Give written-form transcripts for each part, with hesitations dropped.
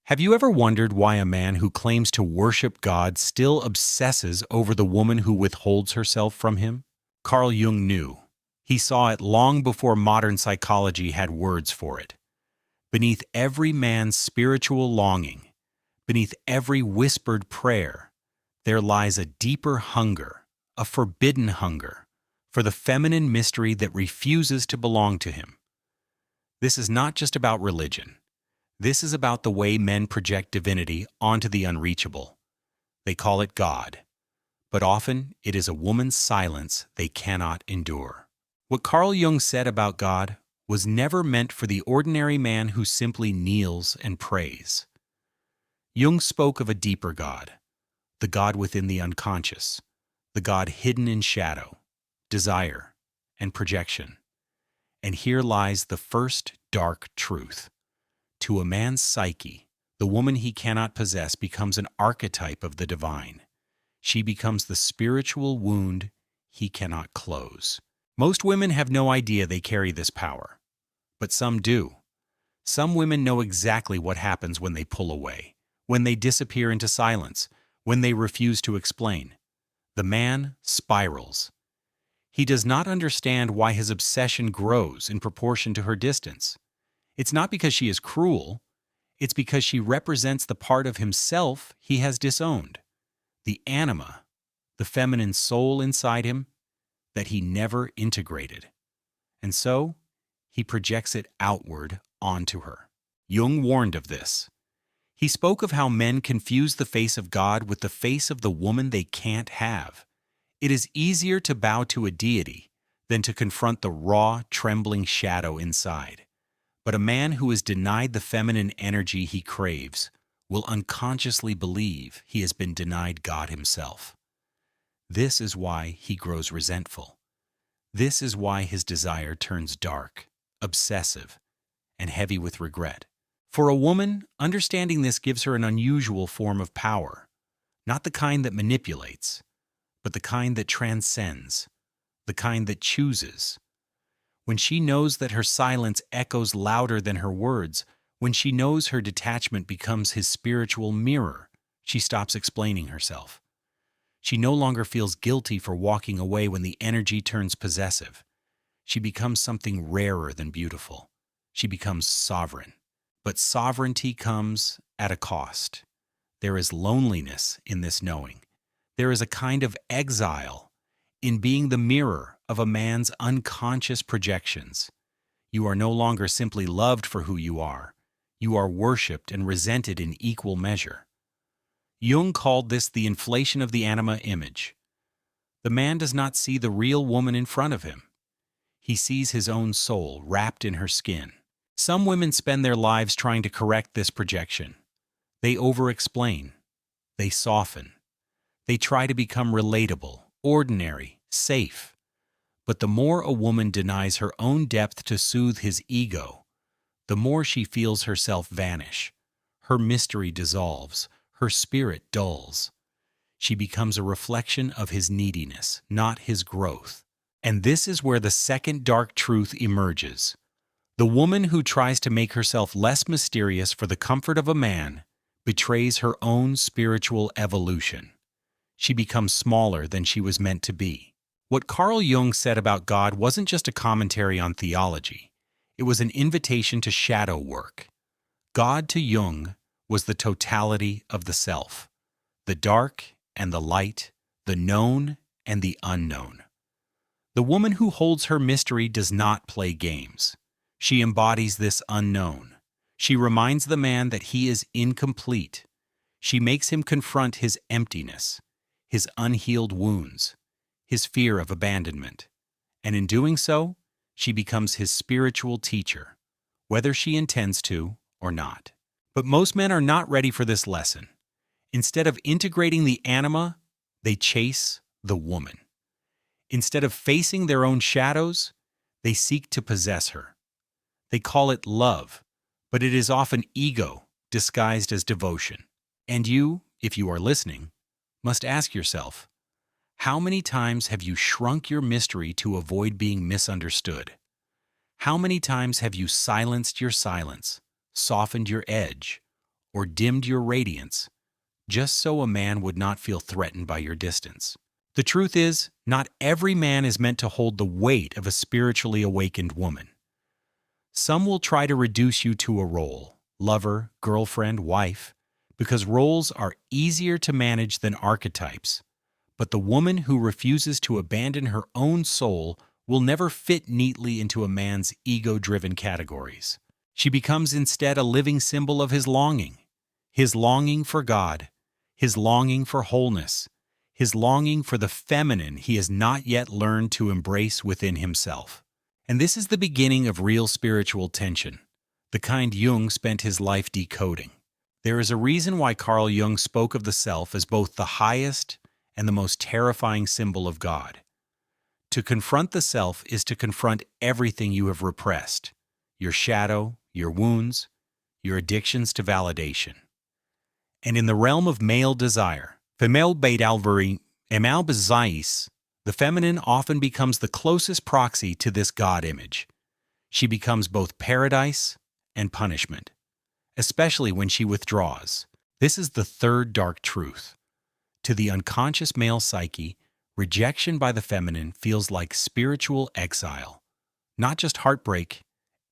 Have you ever wondered why a man who claims to worship God still obsesses over the woman who withholds herself from him? Carl Jung knew. He saw it long before modern psychology had words for it. Beneath every man's spiritual longing, beneath every whispered prayer, there lies a deeper hunger, a forbidden hunger, for the feminine mystery that refuses to belong to him. This is not just about religion. This is about the way men project divinity onto the unreachable. They call it God, but often it is a woman's silence they cannot endure. What Carl Jung said about God was never meant for the ordinary man who simply kneels and prays. Jung spoke of a deeper God, the God within the unconscious, the God hidden in shadow, desire, and projection. And here lies the first dark truth. To a man's psyche, the woman he cannot possess becomes an archetype of the divine. She becomes the spiritual wound he cannot close. Most women have no idea they carry this power, but some do. Some women know exactly what happens when they pull away, when they disappear into silence, when they refuse to explain. The man spirals. He does not understand why his obsession grows in proportion to her distance. It's not because she is cruel, it's because she represents the part of himself he has disowned, the anima, the feminine soul inside him that he never integrated. And so, he projects it outward onto her. Jung warned of this. He spoke of how men confuse the face of God with the face of the woman they can't have. It is easier to bow to a deity than to confront the raw, trembling shadow inside. But a man who is denied the feminine energy he craves will unconsciously believe he has been denied God himself. This is why he grows resentful. This is why his desire turns dark, obsessive, and heavy with regret. For a woman, understanding this gives her an unusual form of power, not the kind that manipulates, but the kind that transcends, the kind that chooses. When she knows that her silence echoes louder than her words, when she knows her detachment becomes his spiritual mirror, she stops explaining herself. She no longer feels guilty for walking away when the energy turns possessive. She becomes something rarer than beautiful. She becomes sovereign. But sovereignty comes at a cost. There is loneliness in this knowing. There is a kind of exile in being the mirror of a man's unconscious projections. You are no longer simply loved for who you are. You are worshipped and resented in equal measure. Jung called this the inflation of the anima image. The man does not see the real woman in front of him. He sees his own soul wrapped in her skin. Some women spend their lives trying to correct this projection. They over-explain. They soften. They try to become relatable, ordinary, safe. But the more a woman denies her own depth to soothe his ego, the more she feels herself vanish. Her mystery dissolves. Her spirit dulls. She becomes a reflection of his neediness, not his growth. And this is where the second dark truth emerges. The woman who tries to make herself less mysterious for the comfort of a man betrays her own spiritual evolution. She becomes smaller than she was meant to be. What Carl Jung said about God wasn't just a commentary on theology. It was an invitation to shadow work. God to Jung was the totality of the self, the dark and the light, the known and the unknown. The woman who holds her mystery does not play games. She embodies this unknown. She reminds the man that he is incomplete. She makes him confront his emptiness, his unhealed wounds, his fear of abandonment. And in doing so, she becomes his spiritual teacher, whether she intends to or not. But most men are not ready for this lesson. Instead of integrating the anima, they chase the woman. Instead of facing their own shadows, they seek to possess her. They call it love, but it is often ego disguised as devotion. And you, if you are listening, must ask yourself, how many times have you shrunk your mystery to avoid being misunderstood? How many times have you silenced your silence, softened your edge, or dimmed your radiance, just so a man would not feel threatened by your distance. The truth is, not every man is meant to hold the weight of a spiritually awakened woman. Some will try to reduce you to a role, lover, girlfriend, wife, because roles are easier to manage than archetypes. But the woman who refuses to abandon her own soul will never fit neatly into a man's ego-driven categories. She becomes instead a living symbol of his longing for God, his longing for wholeness, his longing for the feminine he has not yet learned to embrace within himself. And this is the beginning of real spiritual tension, the kind Jung spent his life decoding. There is a reason why Carl Jung spoke of the self as both the highest and the most terrifying symbol of God. To confront the self is to confront everything you have repressed, your shadow, your wounds, your addictions to validation. And in the realm of male desire, female beidalveri, emal bezais, the feminine often becomes the closest proxy to this God image. She becomes both paradise and punishment, especially when she withdraws. This is the third dark truth. To the unconscious male psyche, rejection by the feminine feels like spiritual exile, not just heartbreak,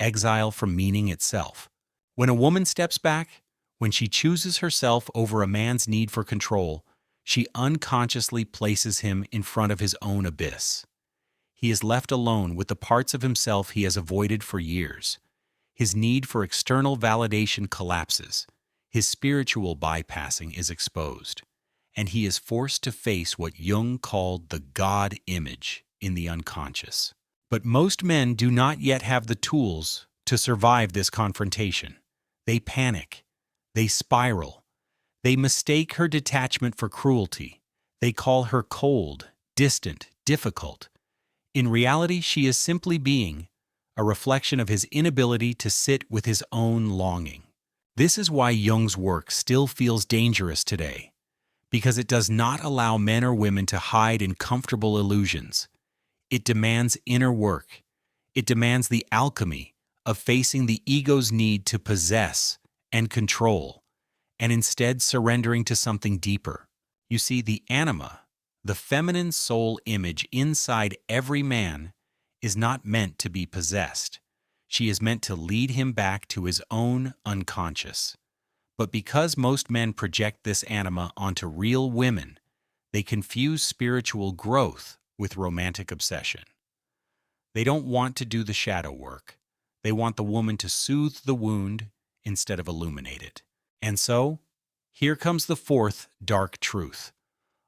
exile from meaning itself. When a woman steps back, when she chooses herself over a man's need for control, she unconsciously places him in front of his own abyss. He is left alone with the parts of himself he has avoided for years. His need for external validation collapses. His spiritual bypassing is exposed, and he is forced to face what Jung called the God image in the unconscious. But most men do not yet have the tools to survive this confrontation. They panic. They spiral. They mistake her detachment for cruelty. They call her cold, distant, difficult. In reality, she is simply being a reflection of his inability to sit with his own longing. This is why Jung's work still feels dangerous today, because it does not allow men or women to hide in comfortable illusions. It demands inner work. It demands the alchemy of facing the ego's need to possess and control, and instead surrendering to something deeper. You see, the anima, the feminine soul image inside every man, is not meant to be possessed. She is meant to lead him back to his own unconscious. But because most men project this anima onto real women, they confuse spiritual growth with romantic obsession. They don't want to do the shadow work. They want the woman to soothe the wound instead of illuminate it. And so, here comes the fourth dark truth.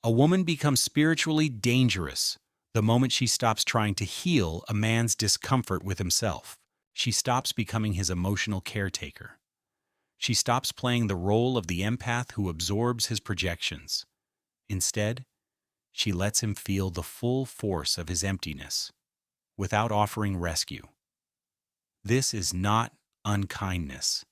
A woman becomes spiritually dangerous the moment she stops trying to heal a man's discomfort with himself. She stops becoming his emotional caretaker. She stops playing the role of the empath who absorbs his projections. Instead, she lets him feel the full force of his emptiness without offering rescue. This is not unkindness.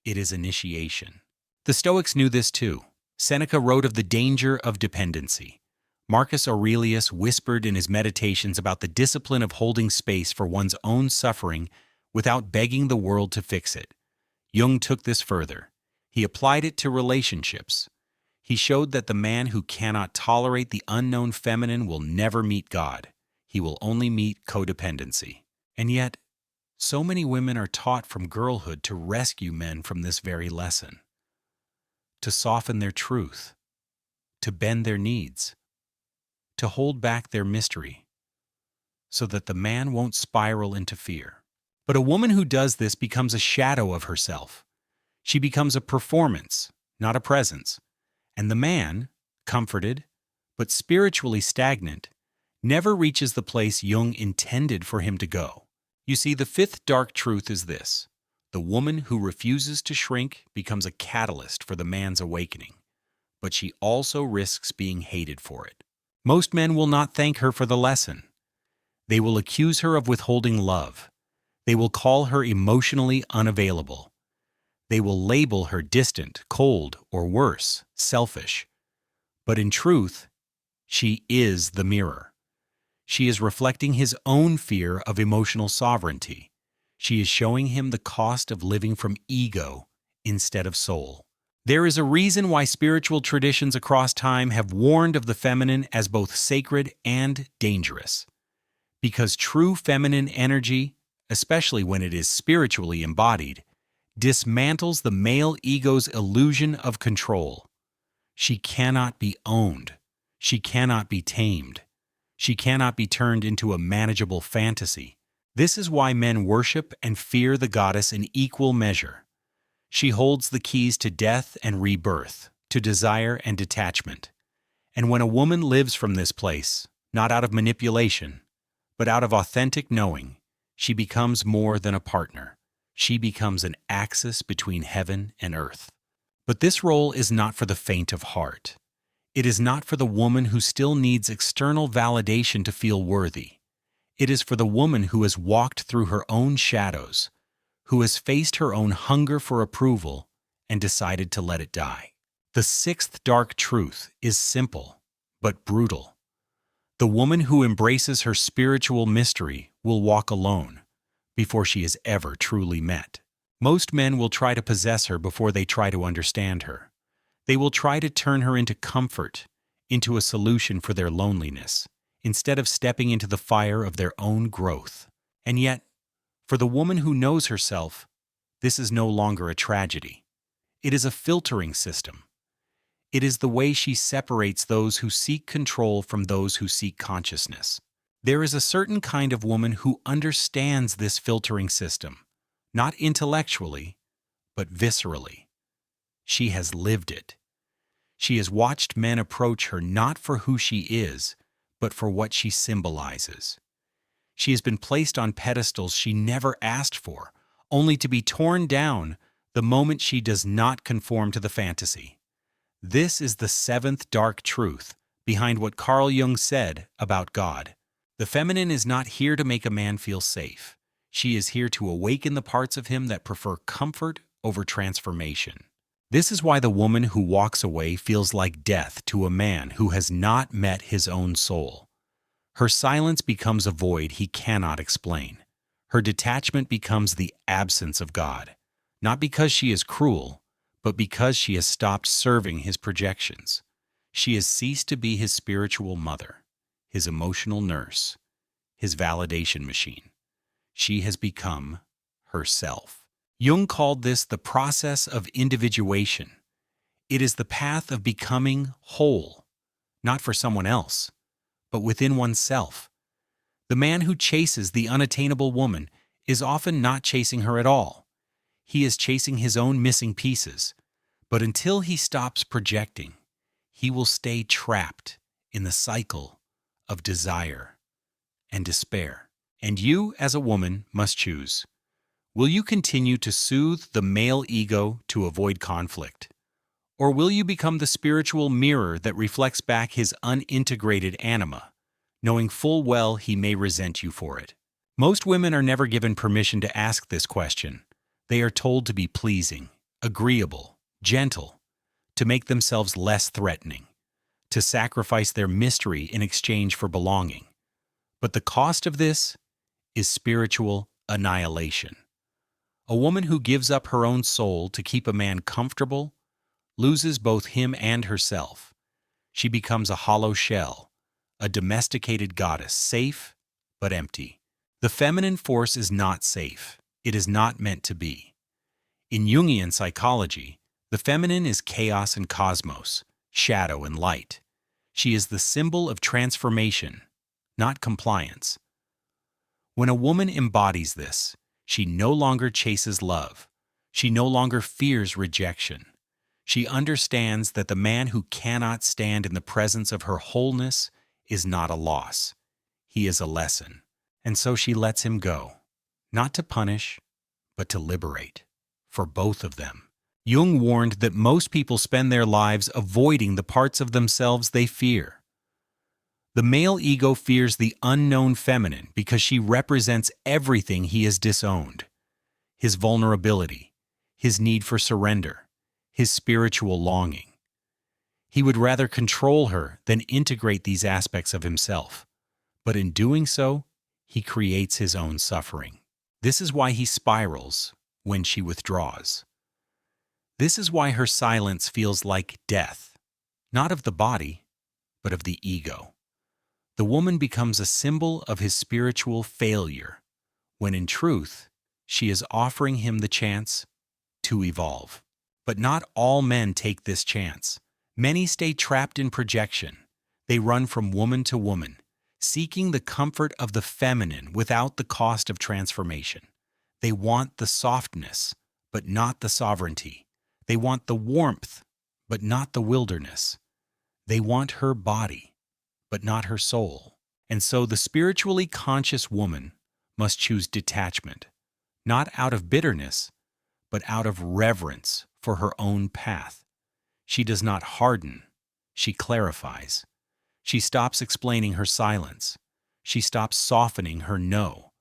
It is initiation. The Stoics knew this too. Seneca wrote of the danger of dependency. Marcus Aurelius whispered in his meditations about the discipline of holding space for one's own suffering without begging the world to fix it. Jung took this further. He applied it to relationships. He showed that the man who cannot tolerate the unknown feminine will never meet God. He will only meet codependency. And yet, so many women are taught from girlhood to rescue men from this very lesson, to soften their truth, to bend their needs, to hold back their mystery, so that the man won't spiral into fear. But a woman who does this becomes a shadow of herself. She becomes a performance, not a presence. And the man, comforted, but spiritually stagnant, never reaches the place Jung intended for him to go. You see, the fifth dark truth is this. The woman who refuses to shrink becomes a catalyst for the man's awakening, but she also risks being hated for it. Most men will not thank her for the lesson. They will accuse her of withholding love. They will call her emotionally unavailable. They will label her distant, cold, or worse, selfish. But in truth, she is the mirror. She is reflecting his own fear of emotional sovereignty. She is showing him the cost of living from ego instead of soul. There is a reason why spiritual traditions across time have warned of the feminine as both sacred and dangerous. Because true feminine energy, especially when it is spiritually embodied, dismantles the male ego's illusion of control. She cannot be owned. She cannot be tamed. She cannot be turned into a manageable fantasy. This is why men worship and fear the goddess in equal measure. She holds the keys to death and rebirth, to desire and detachment. And when a woman lives from this place, not out of manipulation, but out of authentic knowing, she becomes more than a partner. She becomes an axis between heaven and earth. But this role is not for the faint of heart. It is not for the woman who still needs external validation to feel worthy. It is for the woman who has walked through her own shadows, who has faced her own hunger for approval and decided to let it die. The sixth dark truth is simple, but brutal. The woman who embraces her spiritual mystery will walk alone before she is ever truly met. Most men will try to possess her before they try to understand her. They will try to turn her into comfort, into a solution for their loneliness, instead of stepping into the fire of their own growth. And yet, for the woman who knows herself, this is no longer a tragedy. It is a filtering system. It is the way she separates those who seek control from those who seek consciousness. There is a certain kind of woman who understands this filtering system, not intellectually, but viscerally. She has lived it. She has watched men approach her not for who she is, but for what she symbolizes. She has been placed on pedestals she never asked for, only to be torn down the moment she does not conform to the fantasy. This is the seventh dark truth behind what Carl Jung said about God. The feminine is not here to make a man feel safe. She is here to awaken the parts of him that prefer comfort over transformation. This is why the woman who walks away feels like death to a man who has not met his own soul. Her silence becomes a void he cannot explain. Her detachment becomes the absence of God, not because she is cruel, but because she has stopped serving his projections. She has ceased to be his spiritual mother, his emotional nurse, his validation machine. She has become herself. Jung called this the process of individuation. It is the path of becoming whole, not for someone else, but within oneself. The man who chases the unattainable woman is often not chasing her at all. He is chasing his own missing pieces, but until he stops projecting, he will stay trapped in the cycle of desire and despair. And you, as a woman, must choose. Will you continue to soothe the male ego to avoid conflict? Or will you become the spiritual mirror that reflects back his unintegrated anima, knowing full well he may resent you for it? Most women are never given permission to ask this question. They are told to be pleasing, agreeable, gentle, to make themselves less threatening, to sacrifice their mystery in exchange for belonging. But the cost of this is spiritual annihilation. A woman who gives up her own soul to keep a man comfortable loses both him and herself. She becomes a hollow shell, a domesticated goddess, safe but empty. The feminine force is not safe. It is not meant to be. In Jungian psychology, the feminine is chaos and cosmos, shadow and light. She is the symbol of transformation, not compliance. When a woman embodies this, she no longer chases love. She no longer fears rejection. She understands that the man who cannot stand in the presence of her wholeness is not a loss. He is a lesson. And so she lets him go, not to punish, but to liberate, for both of them. Jung warned that most people spend their lives avoiding the parts of themselves they fear. The male ego fears the unknown feminine because she represents everything he has disowned: his vulnerability, his need for surrender, his spiritual longing. He would rather control her than integrate these aspects of himself, but in doing so, he creates his own suffering. This is why he spirals when she withdraws. This is why her silence feels like death, not of the body, but of the ego. The woman becomes a symbol of his spiritual failure, when in truth, she is offering him the chance to evolve. But not all men take this chance. Many stay trapped in projection. They run from woman to woman, seeking the comfort of the feminine without the cost of transformation. They want the softness, but not the sovereignty. They want the warmth, but not the wilderness. They want her body, but not her soul. And so the spiritually conscious woman must choose detachment, not out of bitterness, but out of reverence for her own path. She does not harden, she clarifies. She stops explaining her silence. She stops softening her no.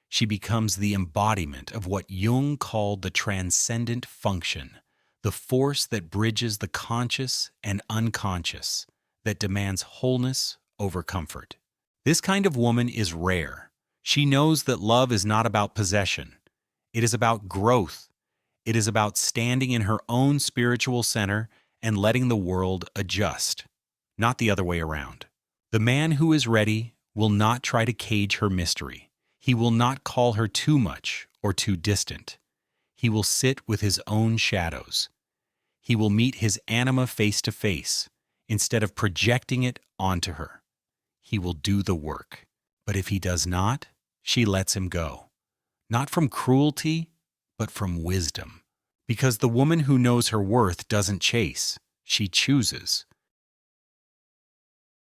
She becomes the embodiment of what Jung called the transcendent function, the force that bridges the conscious and unconscious, that demands wholeness over comfort. This kind of woman is rare. She knows that love is not about possession. It is about growth. It is about standing in her own spiritual center and letting the world adjust, not the other way around. The man who is ready will not try to cage her mystery. He will not call her too much or too distant. He will sit with his own shadows. He will meet his anima face to face instead of projecting it onto her. He will do the work. But if he does not, she lets him go. Not from cruelty, but from wisdom. Because the woman who knows her worth doesn't chase, she chooses.